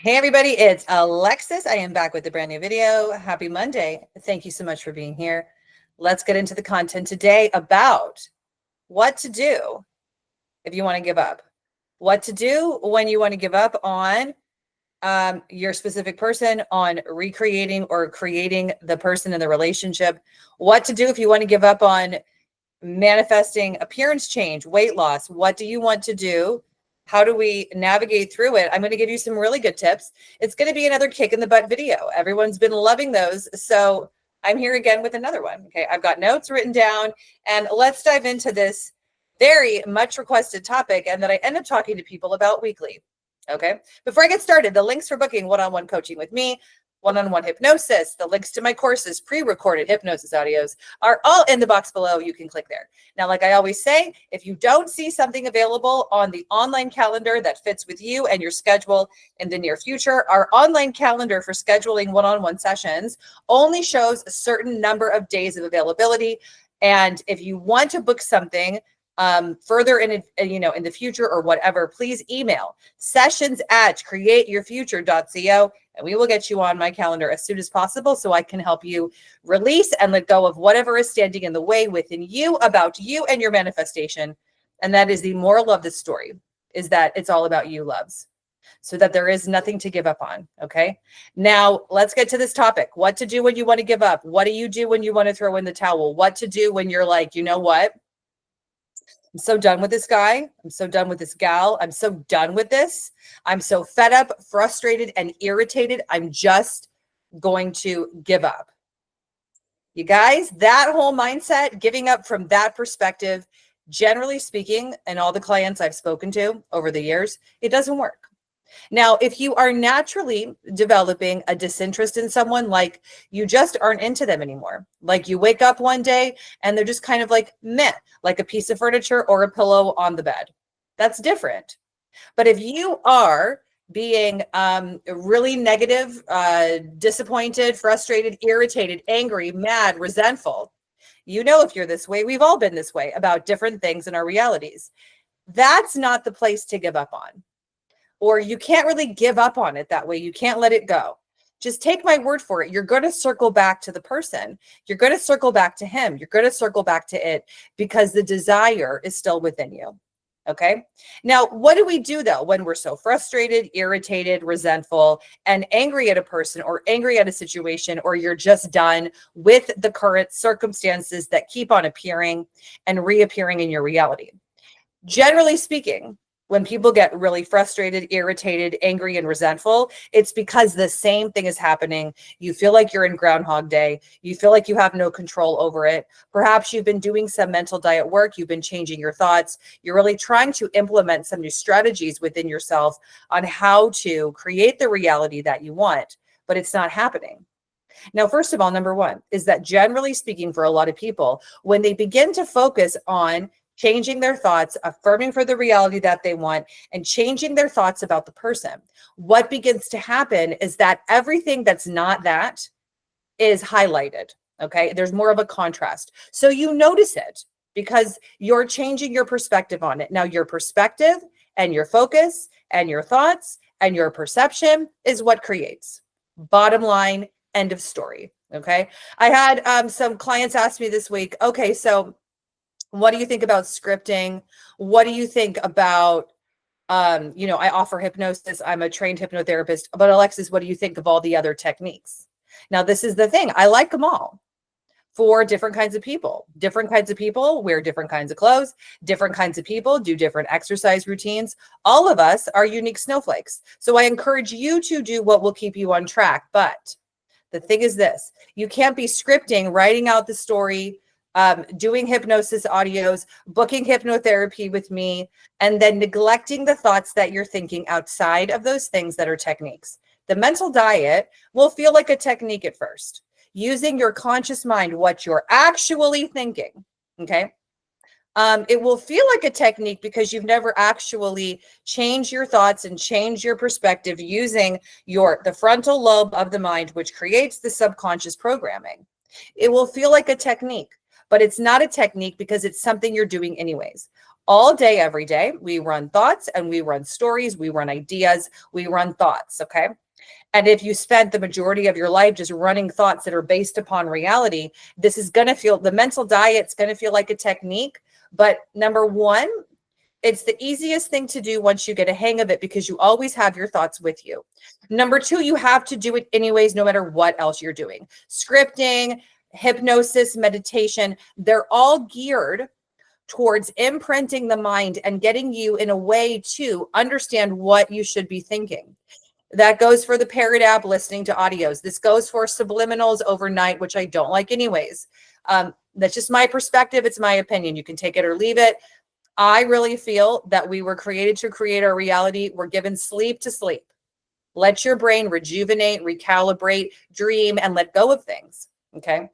Hey everybody, it's Alexis. I am back with a brand new video. Happy Monday. Thank you so much for being here. Let's get into the content today about what to do if you want to give up. What to do when you want to give up on your specific person, on recreating or creating the person in the relationship. What to do if you want to give up on manifesting appearance change, weight loss. What do you want to do? How do we navigate through it? I'm going to give you some really good tips. It's going to be another kick in the butt video. Everyone's been loving those. So I'm here again with another one. Okay. I've got notes written down and let's dive into this very much requested topic and that I end up talking to people about weekly. Okay. Before I get started, the links for booking one-on-one coaching with me, one-on-one hypnosis, the links to my courses, pre-recorded hypnosis audios are all in the box below. You can click there. Now, like I always say, if you don't see something available on the online calendar that fits with you and your schedule in the near future, our online calendar for scheduling one-on-one sessions only shows a certain number of days of availability. And if you want to book something further in the future or whatever, please email sessions@createyourfuture.co and we will get you on my calendar as soon as possible so I can help you release and let go of whatever is standing in the way within you about you and your manifestation. And that is the moral of the story, is that it's all about you, loves, so that there is nothing to give up on. Okay. Now let's get to this topic. What to do when you want to give up? What do you do when you want to throw in the towel? What to do when you're like, you know what? I'm so done with this guy. I'm so done with this gal. I'm so done with this. I'm so fed up, frustrated, and irritated. I'm just going to give up. You guys, that whole mindset, giving up from that perspective, generally speaking, and all the clients I've spoken to over the years, it doesn't work. Now, if you are naturally developing a disinterest in someone, like you just aren't into them anymore, like you wake up one day and they're just kind of like meh, like a piece of furniture or a pillow on the bed, that's different. But if you are being really negative, disappointed, frustrated, irritated, angry, mad, resentful, you know, if you're this way, we've all been this way about different things in our realities. That's not the place to give up on. Or you can't really give up on it that way. You can't let it go. Just take my word for it. You're going to circle back to the person. You're going to circle back to him. You're going to circle back to it because the desire is still within you. Okay. Now, what do we do though when we're so frustrated, irritated, resentful, and angry at a person or angry at a situation, or you're just done with the current circumstances that keep on appearing and reappearing in your reality? Generally speaking, when people get really frustrated, irritated, angry, and resentful, it's because the same thing is happening. You feel like you're in Groundhog Day. You feel like you have no control over it. Perhaps you've been doing some mental diet work. You've been changing your thoughts. You're really trying to implement some new strategies within yourself on how to create the reality that you want, but it's not happening. Now, first of all, number one is that generally speaking, for a lot of people, when they begin to focus on changing their thoughts, affirming for the reality that they want, and changing their thoughts about the person, what begins to happen is that everything that's not that is highlighted. Okay. There's more of a contrast. So you notice it because you're changing your perspective on it. Now, your perspective and your focus and your thoughts and your perception is what creates. Bottom line, end of story. Okay. I had some clients ask me this week, okay, so what do you think about scripting? What do you think about, I offer hypnosis. I'm a trained hypnotherapist. But Alexis, what do you think of all the other techniques? Now, this is the thing. I like them all for different kinds of people. Different kinds of people wear different kinds of clothes. Different kinds of people do different exercise routines. All of us are unique snowflakes. So I encourage you to do what will keep you on track. But the thing is this, you can't be scripting, writing out the story, doing hypnosis audios, booking hypnotherapy with me, and then neglecting the thoughts that you're thinking outside of those things that are techniques. The mental diet will feel like a technique at first, using your conscious mind, what you're actually thinking. Okay. It will feel like a technique because you've never actually changed your thoughts and changed your perspective using the frontal lobe of the mind, which creates the subconscious programming. It will feel like a technique. But it's not a technique because it's something you're doing anyways. all day, every day. We run thoughts and we run stories, we run ideas, we run thoughts, okay? And if you spent the majority of your life just running thoughts that are based upon reality, this is going to feel, the mental diet's going to feel like a technique. But number one, it's the easiest thing to do once you get a hang of it because you always have your thoughts with you. Number two, you have to do it anyways, no matter what else you're doing. Scripting, hypnosis, meditation, they're all geared towards imprinting the mind and getting you in a way to understand what you should be thinking. That goes for the Parrot app, listening to audios. This goes for subliminals overnight, which I don't like anyways. That's just my perspective. It's my opinion. You can take it or leave it. I really feel that we were created to create our reality. We're given sleep to sleep. Let your brain rejuvenate, recalibrate, dream, and let go of things, okay?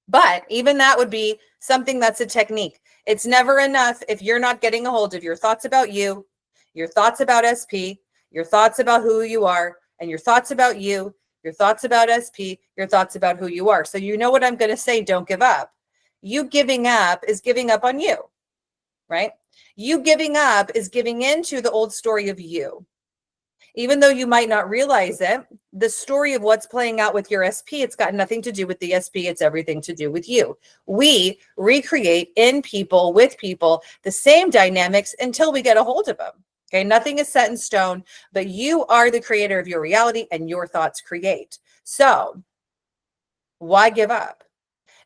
But even that would be something that's a technique. It's never enough if you're not getting a hold of your thoughts about you, your thoughts about SP, your thoughts about who you are, and your thoughts about you, your thoughts about SP, your thoughts about who you are. So you know what I'm going to say, don't give up. You giving up is giving up on you, right? You giving up is giving into the old story of you. Even though you might not realize it, the story of what's playing out with your SP, it's got nothing to do with the SP. It's everything to do with you. We recreate in people, with people, the same dynamics until we get a hold of them. Okay, nothing is set in stone, but you are the creator of your reality and your thoughts create. So why give up?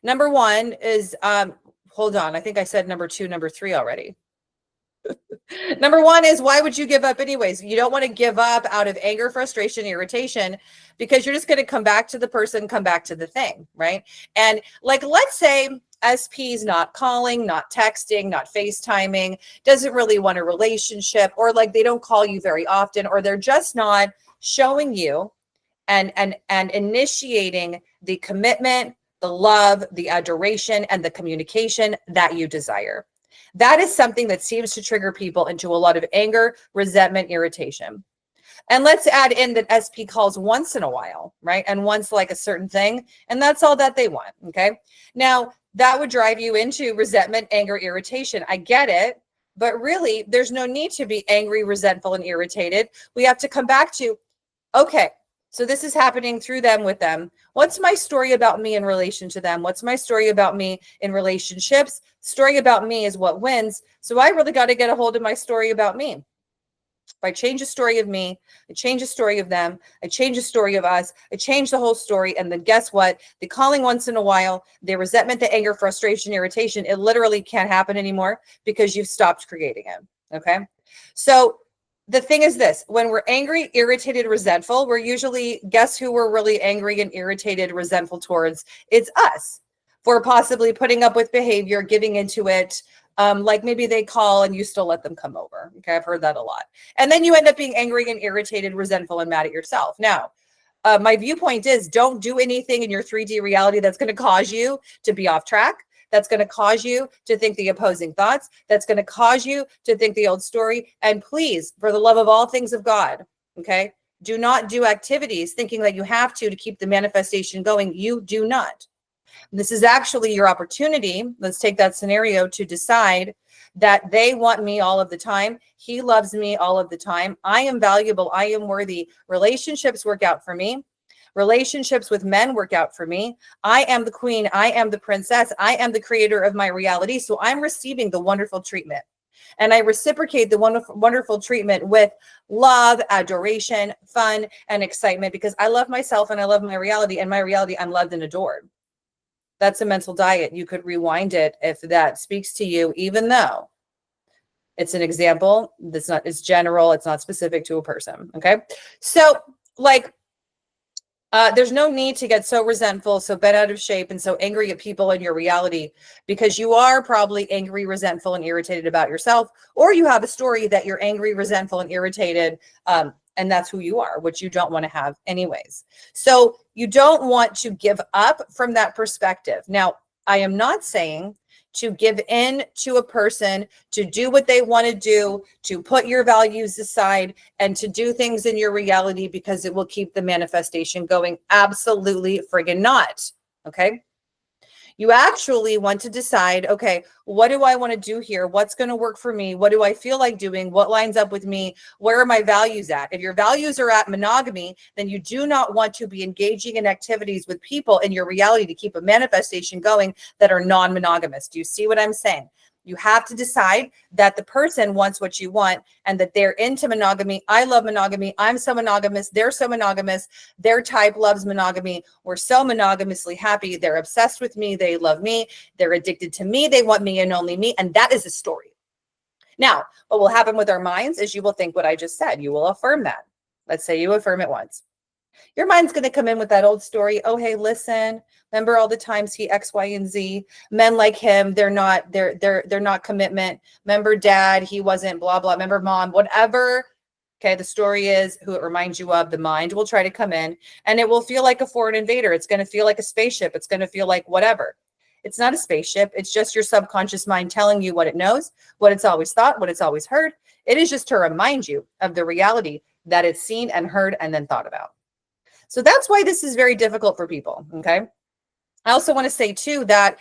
Number one is, hold on. I think I said number two, number three already. Number one is, why would you give up anyways? You don't want to give up out of anger, frustration, irritation, because you're just going to come back to the person, come back to the thing, right? And like, let's say SP's not calling, not texting, not FaceTiming, doesn't really want a relationship, or like they don't call you very often, or they're just not showing you and initiating the commitment, the love, the adoration, and the communication that you desire. That is something that seems to trigger people into a lot of anger, resentment, irritation. And let's add in that SP calls once in a while, right? And once like a certain thing, and that's all that they want, okay? Now, that would drive you into resentment, anger, irritation. I get it, but really, there's no need to be angry, resentful, and irritated. We have to come back to, okay, so this is happening through them, with them. What's my story about me in relation to them? What's my story about me in relationships? Story about me is what wins. So I really got to get a hold of my story about me. If I change the story of me, I change the story of them, I change the story of us, I change the whole story. And then guess what? The calling once in a while, the resentment, the anger, frustration, irritation, it literally can't happen anymore because you've stopped creating it. Okay. So the thing is this, when we're angry, irritated, resentful, we're usually, guess who we're really angry and irritated, resentful towards? It's us for possibly putting up with behavior, giving into it. Like maybe they call and you still let them come over. Okay, I've heard that a lot. And then you end up being angry and irritated, resentful, and mad at yourself. Now, my viewpoint is don't do anything in your 3D reality that's going to cause you to be off track. That's going to cause you to think the opposing thoughts. That's going to cause you to think the old story. And please, for the love of all things of God, okay, do not do activities thinking that you have to keep the manifestation going. You do not. This is actually your opportunity. Let's take that scenario to decide that they want me all of the time. He loves me all of the time. I am valuable. I am worthy. Relationships work out for me. Relationships with men work out for me. I am the queen. I am the princess. I am the creator of my reality. So I'm receiving the wonderful treatment. And I reciprocate the wonderful treatment with love, adoration, fun, and excitement because I love myself and I love my reality. And my reality, I'm loved and adored. That's a mental diet. You could rewind it if that speaks to you, even though it's an example. That's not, it's general. It's not specific to a person. Okay. So like, there's no need to get so resentful, so bent out of shape, and so angry at people in your reality because you are probably angry, resentful, and irritated about yourself, or you have a story that you're angry, resentful, and irritated, and that's who you are, which you don't want to have anyways. So you don't want to give up from that perspective. Now, I am not saying to give in to a person, to do what they want to do, to put your values aside, and to do things in your reality because it will keep the manifestation going. Absolutely friggin' not. Okay. You actually want to decide, okay, what do I want to do here? What's going to work for me? What do I feel like doing? What lines up with me? Where are my values at? If your values are at monogamy, then you do not want to be engaging in activities with people in your reality to keep a manifestation going that are non-monogamous. Do you see what I'm saying? You have to decide that the person wants what you want and that they're into monogamy. I love monogamy. I'm so monogamous. They're so monogamous. Their type loves monogamy. We're so monogamously happy. They're obsessed with me. They love me. They're addicted to me. They want me and only me. And that is a story. Now, what will happen with our minds is you will think what I just said. You will affirm that. Let's say you affirm it once. Your mind's going to come in with that old story. Oh, hey, listen, remember all the times he X, Y, and Z, men like him, they're not commitment. Remember dad, he wasn't blah, blah. Remember mom, whatever. Okay. The story is who it reminds you of. The mind will try to come in and it will feel like a foreign invader. It's going to feel like a spaceship. It's going to feel like whatever. It's not a spaceship. It's just your subconscious mind telling you what it knows, what it's always thought, what it's always heard. It is just to remind you of the reality that it's seen and heard and then thought about. So that's why this is very difficult for people, okay? I also want to say too that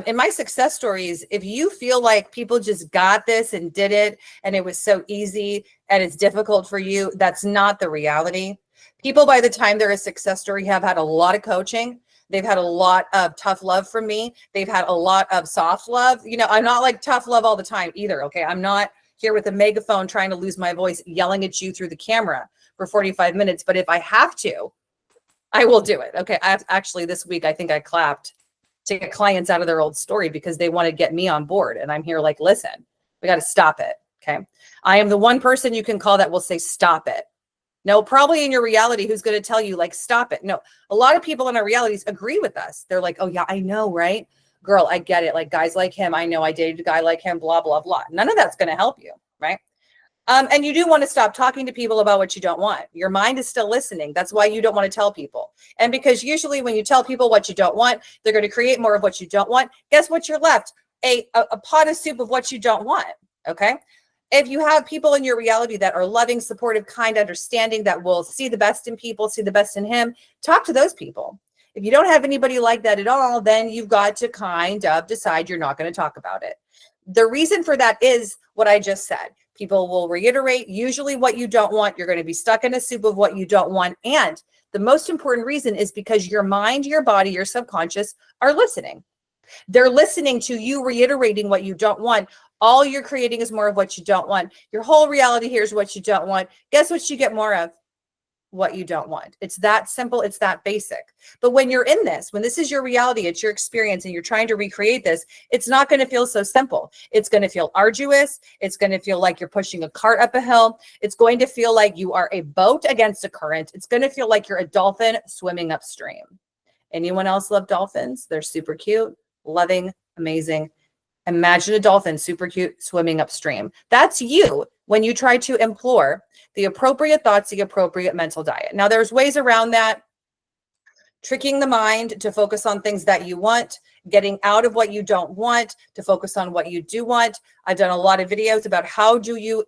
in my success stories, if you feel like people just got this and did it and it was so easy and it's difficult for you, that's not the reality. People, by the time they're a success story, have had a lot of coaching. They've had a lot of tough love from me. They've had a lot of soft love. You know, I'm not like tough love all the time either, okay? I'm not here with a megaphone trying to lose my voice, yelling at you through the camera for 45 minutes. But if I have to, I will do it. Okay. Actually, this week, I think I clapped to get clients out of their old story because they want to get me on board. And I'm here like, listen, we got to stop it. Okay. I am the one person you can call that will say, stop it. No, probably in your reality, who's going to tell you like, stop it. No, a lot of people in our realities agree with us. They're like, oh yeah, I know. Right. Girl, I get it. Like guys like him. I know I dated a guy like him, blah, blah, blah. None of that's going to help you. Right. And you do want to stop talking to people about what you don't want. Your mind is still listening. That's why you don't want to tell people. And because usually when you tell people what you don't want, they're going to create more of what you don't want. Guess what you're left? A pot of soup of what you don't want. Okay. If you have people in your reality that are loving, supportive, kind, understanding, that will see the best in people, see the best in him, talk to those people. If you don't have anybody like that at all, then you've got to kind of decide you're not going to talk about it. The reason for that is what I just said. People will reiterate usually what you don't want. You're going to be stuck in a soup of what you don't want. And the most important reason is because your mind, your body, your subconscious are listening. They're listening to you reiterating what you don't want. All you're creating is more of what you don't want. Your whole reality here is what you don't want. Guess what you get more of? What you don't want. It's that simple. It's that basic. But when you're in this, when this is your reality, it's your experience and you're trying to recreate this, it's not going to feel so simple. It's going to feel arduous. It's going to feel like you're pushing a cart up a hill. It's going to feel like you are a boat against a current. It's going to feel like you're a dolphin swimming upstream. Anyone else love dolphins? They're super cute, loving, amazing. Imagine a dolphin, super cute, swimming upstream. That's you when you try to implore the appropriate thoughts, the appropriate mental diet. Now, there's ways around that. Tricking the mind to focus on things that you want, getting out of what you don't want to focus on what you do want. I've done a lot of videos about how do you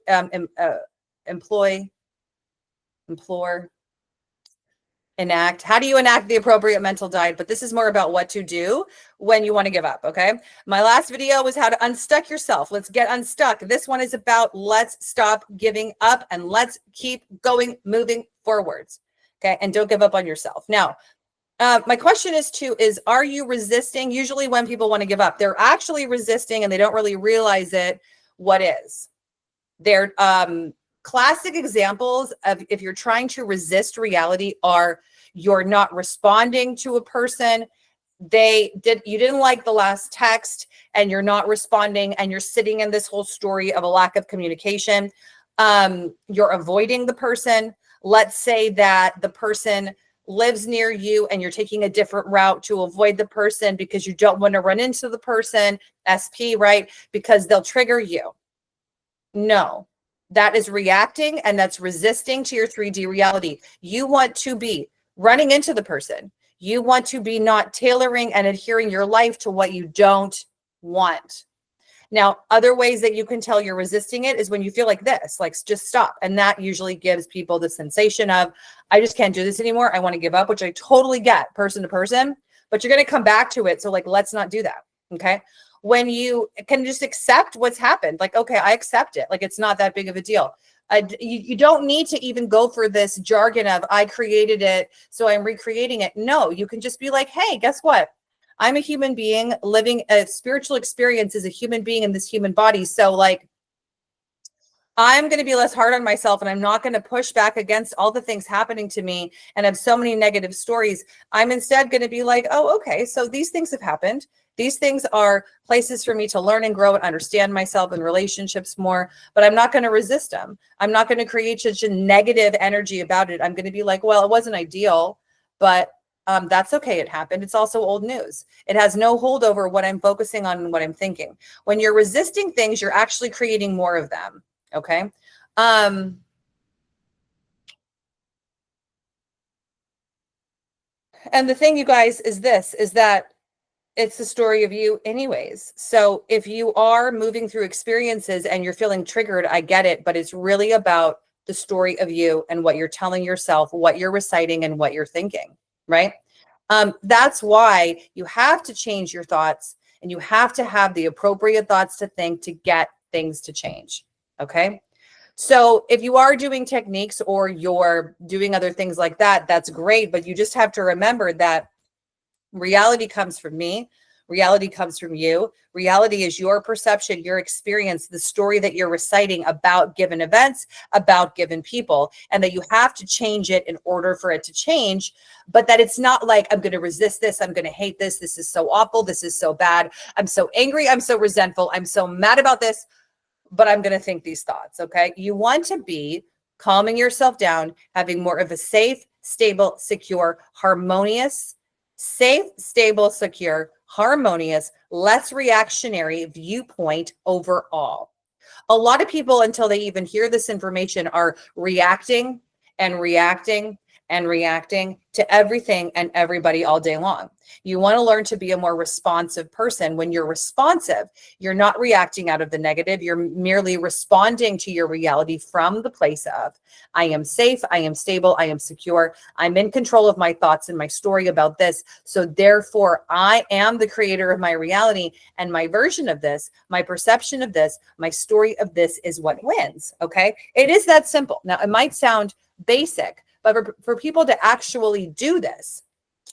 enact. How do you enact the appropriate mental diet? But this is more about what to do when you want to give up, okay? My last video was how to unstuck yourself. Let's get unstuck. This one is about let's stop giving up and let's keep going, moving forwards, okay? And don't give up on yourself. Now, my question is are you resisting? Usually when people want to give up, they're actually resisting and they don't really realize it. What is? They're classic examples of if you're trying to resist reality are you're not responding to a person. You didn't like the last text and you're not responding and you're sitting in this whole story of a lack of communication. You're avoiding the person. Let's say that the person lives near you and you're taking a different route to avoid the person because you don't want to run into the person, SP, right? Because they'll trigger you. No. That is reacting and that's resisting to your 3D reality. You want to be running into the person. You want to be not tailoring and adhering your life to what you don't want. Now, other ways that you can tell you're resisting it is when you feel like this, like just stop. And that usually gives people the sensation of, I just can't do this anymore. I want to give up, which I totally get person to person. but you're going to come back to it. So like, let's not do that. Okay. When you can just accept what's happened, like, okay, I accept it. Like, it's not that big of a deal. You don't need to even go for this jargon of I created it, so I'm recreating it. No, you can just be like, hey, guess what? I'm a human being living a spiritual experience as a human being in this human body. So like, I'm going to be less hard on myself, and I'm not going to push back against all the things happening to me and have so many negative stories. I'm instead going to be like, oh, okay, so these things have happened. These things are places for me to learn and grow and understand myself and relationships more, but I'm not going to resist them. I'm not going to create such a negative energy about it. I'm going to be like, well, it wasn't ideal, but that's okay. It happened. It's also old news. It has no hold over what I'm focusing on and what I'm thinking. When you're resisting things, you're actually creating more of them. Okay. And the thing, you guys, is this, is that it's the story of you anyways. So if you are moving through experiences and you're feeling triggered, I get it, but it's really about the story of you and what you're telling yourself, what you're reciting, and what you're thinking, right? That's why you have to change your thoughts, and you have to have the appropriate thoughts to think to get things to change. Okay. So if you are doing techniques or you're doing other things like that, that's great. But you just have to remember that reality comes from me. Reality comes from you. Reality is your perception, your experience, the story that you're reciting about given events, about given people, and that you have to change it in order for it to change. But that it's not like, I'm going to resist this. I'm going to hate this. This is so awful. This is so bad. I'm so angry. I'm so resentful. I'm so mad about this, but I'm going to think these thoughts. Okay. You want to be calming yourself down, having more of a safe, stable, secure, harmonious, safe, stable, secure, harmonious, less reactionary viewpoint overall. A lot of people, until they even hear this information, are reacting and reacting and reacting to everything and everybody all day long. You want to learn to be a more responsive person. When you're responsive, you're not reacting out of the negative. You're merely responding to your reality from the place of, I am safe, I am stable, I am secure, I'm in control of my thoughts and my story about this. So therefore, I am the creator of my reality, and my version of this, my perception of this, my story of this is what wins. Okay. It is that simple. Now, it might sound basic, but for people to actually do this,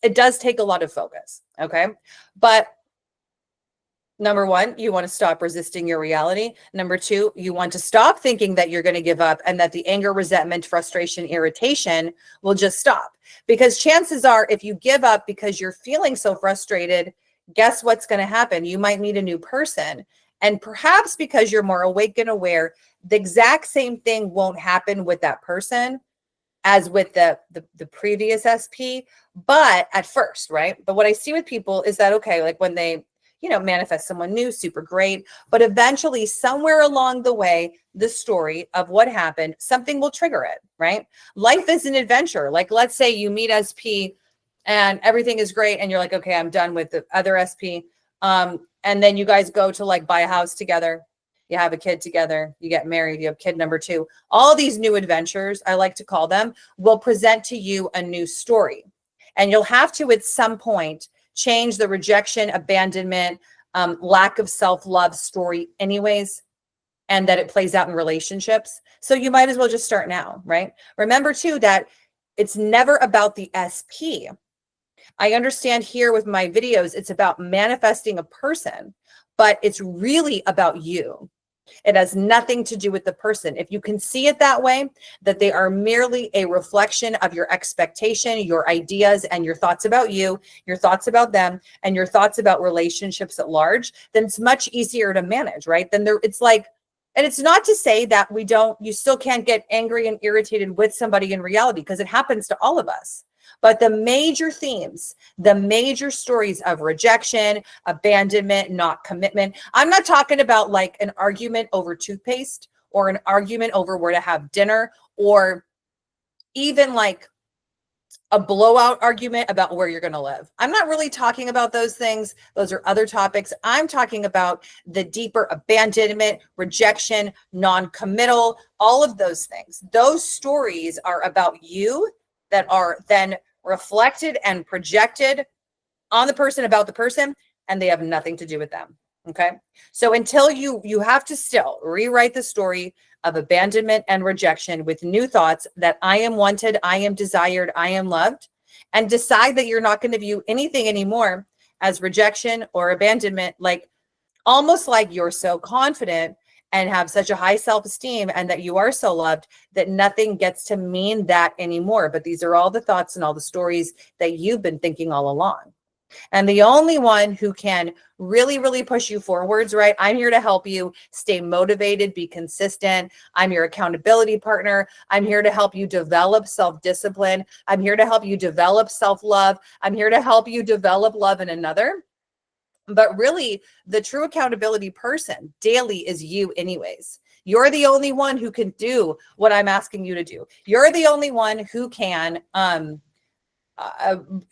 it does take a lot of focus. Okay. But number one, you want to stop resisting your reality. Number two, you want to stop thinking that you're going to give up and that the anger, resentment, frustration, irritation will just stop. Because chances are, if you give up because you're feeling so frustrated, guess what's going to happen? You might meet a new person. And perhaps because you're more awake and aware, the exact same thing won't happen with that person as with the previous SP, but at first, right? But what I see with people is that, okay, like when they, manifest someone new, super great, but eventually somewhere along the way, the story of what happened, something will trigger it, right? Life is an adventure. Like, let's say you meet SP and everything is great, and you're like, okay, I'm done with the other SP. And then you guys go to like buy a house together. You have a kid together, you get married, you have kid number two. All these new adventures, I like to call them, will present to you a new story. And you'll have to, at some point, change the rejection, abandonment, lack of self-love story anyways, and that it plays out in relationships. So you might as well just start now, right? Remember too, that it's never about the SP. I understand here with my videos, it's about manifesting a person, but it's really about you. It has nothing to do with the person. If you can see it that way, that they are merely a reflection of your expectation, your ideas, and your thoughts about you, your thoughts about them, and your thoughts about relationships at large, then it's much easier to manage, right? Then it's like, and it's not to say that you still can't get angry and irritated with somebody in reality, because it happens to all of us. But the major themes, the major stories of rejection, abandonment, not commitment. I'm not talking about like an argument over toothpaste or an argument over where to have dinner, or even like a blowout argument about where you're going to live. I'm not really talking about those things. Those are other topics. I'm talking about the deeper abandonment, rejection, non-committal, all of those things. Those stories are about you that are then reflected and projected on the person, about the person, and they have nothing to do with them. Okay. So until you have to still rewrite the story of abandonment and rejection with new thoughts that I am wanted, I am desired, I am loved, and decide that you're not going to view anything anymore as rejection or abandonment, like almost like you're so confident and have such a high self-esteem and that you are so loved that nothing gets to mean that anymore. But these are all the thoughts and all the stories that you've been thinking all along. And the only one who can really, really push you forwards, right? I'm here to help you stay motivated, be consistent. I'm your accountability partner. I'm here to help you develop self-discipline. I'm here to help you develop self-love. I'm here to help you develop love in another. But really, the true accountability person daily is you anyways. You're the only one who can do what I'm asking you to do. You're the only one who can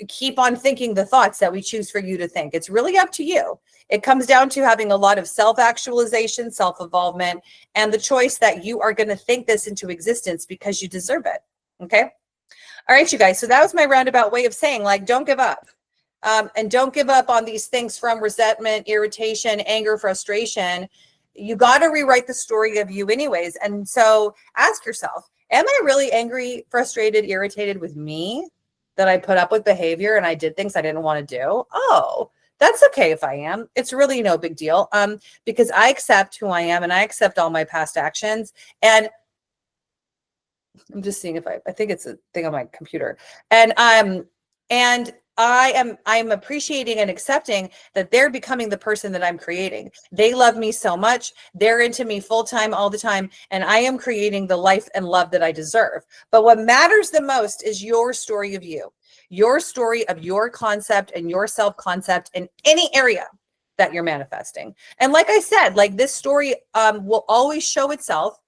keep on thinking the thoughts that we choose for you to think. It's really up to you. It comes down to having a lot of self-actualization, self-involvement, and the choice that you are going to think this into existence because you deserve it. Okay. All right, you guys. So that was my roundabout way of saying, like, don't give up. And don't give up on these things from resentment, irritation, anger, frustration. You got to rewrite the story of you anyways. And so ask yourself, am I really angry, frustrated, irritated with me? That I put up with behavior and I did things I didn't want to do. Oh, that's okay if I am. It's really no big deal. Because I accept who I am and I accept all my past actions. And I'm just seeing if I think it's a thing on my computer. And I'm appreciating and accepting that they're becoming the person that I'm creating. They love me so much. They're into me full time, all the time. And I am creating the life and love that I deserve. But what matters the most is your story of you, your story of your concept and your self-concept in any area that you're manifesting. And like I said, like this story will always show itself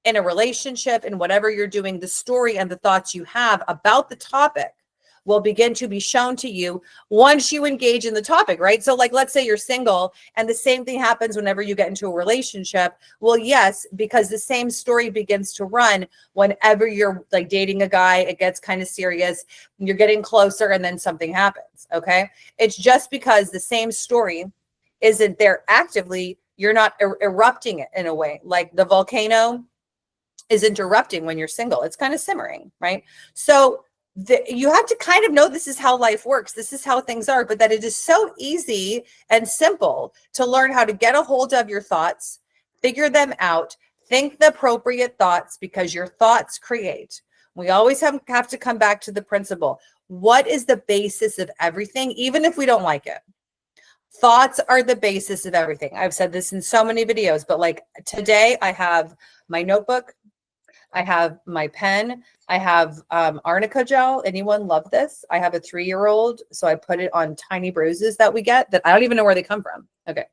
in a relationship, in whatever you're doing. The story and the thoughts you have about the topic will begin to be shown to you once you engage in the topic, right? So like, let's say you're single and the same thing happens whenever you get into a relationship. Well, yes, because the same story begins to run whenever you're like dating a guy, it gets kind of serious, you're getting closer and then something happens, okay? It's just because the same story isn't there actively, you're not erupting it in a way. Like the volcano isn't erupting when you're single. It's kind of simmering, right? So you have to kind of know this is how life works. This is how things are, but that it is so easy and simple to learn how to get a hold of your thoughts, figure them out, think the appropriate thoughts because your thoughts create. We always have to come back to the principle. What is the basis of everything, even if we don't like it? Thoughts are the basis of everything. I've said this in so many videos, but like today I have my notebook, I have my pen, I have arnica gel. Anyone love this? I have a 3-year-old, so I put it on tiny bruises that we get that I don't even know where they come from. Okay.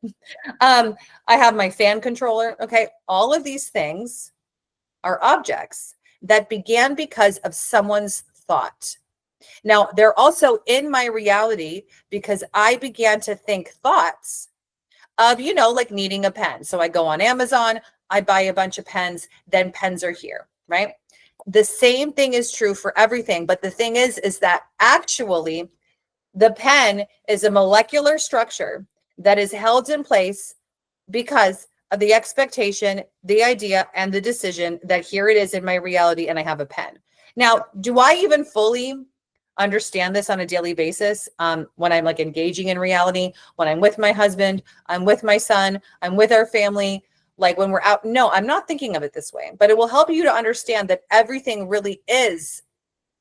I have my fan controller. Okay. All of these things are objects that began because of someone's thought. Now, they're also in my reality because I began to think thoughts of, you know, like needing a pen. So I go on Amazon, I buy a bunch of pens, then pens are here, right? The same thing is true for everything. But the thing is that actually the pen is a molecular structure that is held in place because of the expectation, the idea, and the decision that here it is in my reality and I have a pen. Now, do I even fully understand this on a daily basis when I'm like engaging in reality, when I'm with my husband, I'm with my son, I'm with our family, like when we're out? No, I'm not thinking of it this way, but it will help you to understand that everything really is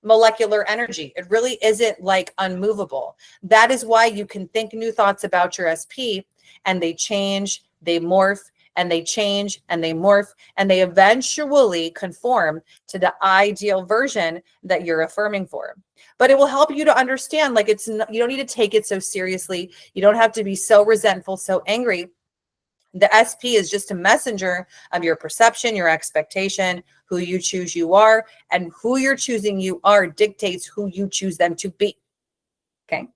molecular energy. It really isn't like unmovable. That is why you can think new thoughts about your SP and they change, they morph, and they change and they morph and they eventually conform to the ideal version that you're affirming for. But it will help you to understand, like, it's not, you don't need to take it so seriously. You don't have to be so resentful, so angry. The SP is just a messenger of your perception, your expectation, who you choose you are, and who you're choosing you are dictates who you choose them to be. Okay.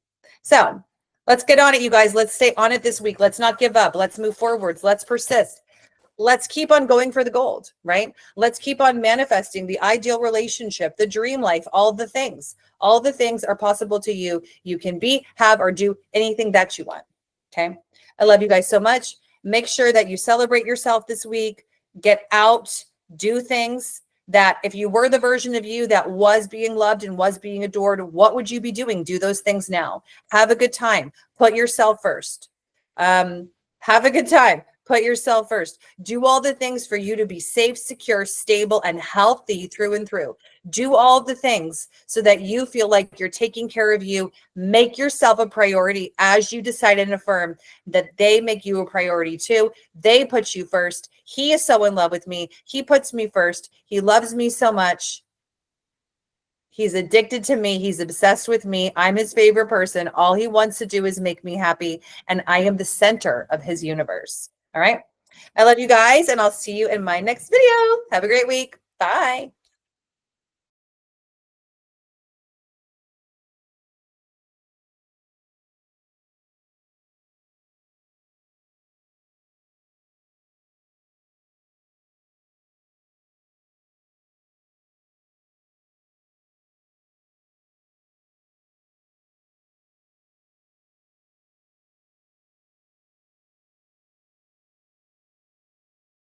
So let's get on it, you guys. Let's stay on it this week. Let's not give up. Let's move forwards. Let's persist. let's keep on going for the gold, right? Let's keep on manifesting the ideal relationship, the dream life, all the things. All the things are possible to you. You can be, have, or do anything that you want. Okay. I love you guys so much. Make sure that you celebrate yourself this week. Get out, do things that if you were the version of you that was being loved and was being adored, what would you be doing? Do those things now. Have a good time. Put yourself first. Have a good time. Put yourself first. Do all the things for you to be safe, secure, stable, and healthy through and through. Do all the things so that you feel like you're taking care of you. Make yourself a priority as you decide and affirm that they make you a priority too. They put you first. He is so in love with me. He puts me first. He loves me so much. He's addicted to me. He's obsessed with me. I'm his favorite person. All he wants to do is make me happy. And I am the center of his universe. All right. I love you guys, and I'll see you in my next video. Have a great week. Bye.